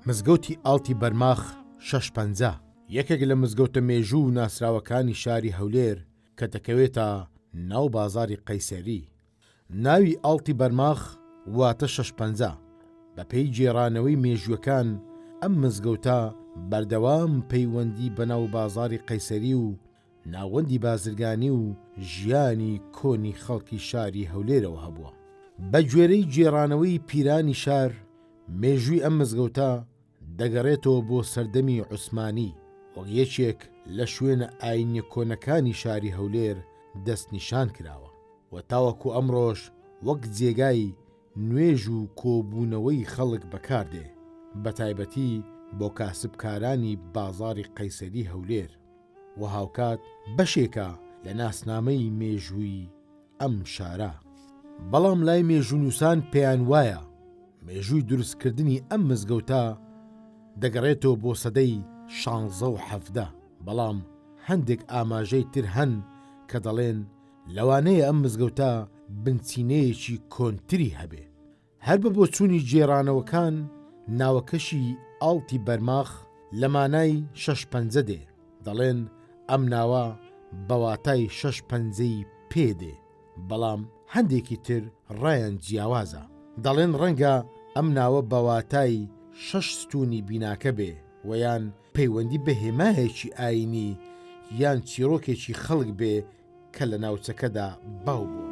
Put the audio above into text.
مزگەوتی ئاڵتی بەرماخ 650 یەکێک لە مزگەوتە مێژوو و ناسراوەکانی شاری هەولێر کە دەکەوێتە ناو بازاری قەیسەری. ناوی ئاڵتی بەرماخ واتە 650 بەپێی جێڕانەوەی مێژووەکان. ئەم مزگەوتە بەردەوام پەیوەندی بەناو بازاری قەیسەری و ناوەندی بازرگانی و ژیانی کۆنی خەڵکی شاری هەولێرەوە هەبووە. بە گوێرەی جێڕانەوەی پیرانی شار، مێژووی ئەم مزگەوتە دەگەڕێتەوە بۆ سەردەمی عوسمانی وەک یەکێک لە شوێنە ئاینیە کۆنەکانی شاری هەولێر دەستنیشان کراوە و تاوەکو ئەمڕۆژ وەک جێگای نوێژ و کۆبوونەوەی خەڵک بەکاردێ، بە تایبەتی بۆ کاسبکارانی بازاری قەیسەری هەولێر و هاوکات بەشێکە لە ناسنامەی مێژووی ئەم شارە. بەڵام لای مێژوونووسان پێیان وایە مێژووی دروستکردنی ئەم مزگەوتە دەگەڕێتەوە بۆ سەدەی 16 بەڵام هەندێک ئاماژەی تر هەن کە دەڵێن لەوانەیە ئەم مزگەوتە بنچینەیەکی کۆنتری هەبێ. هەر بە بۆچوونی جێڕانەوەکان ناوەکەشی ئاڵتی بەرماخ لە مانای 650 دێ. دەڵێن ئەم ناوە بەواتای 650 پێدێ، بەڵام هەندێکی تر ڕایان جیاوازە. دەڵێن ڕەنگە ئەم ناوە بەواتای 6 ستوونی بیناکە بێ و یان پەیوەندی بە هێمایەکی ئاینی یان چیرۆکێکی خەڵک بێ کە لە ناوچەکەدا باو بووە.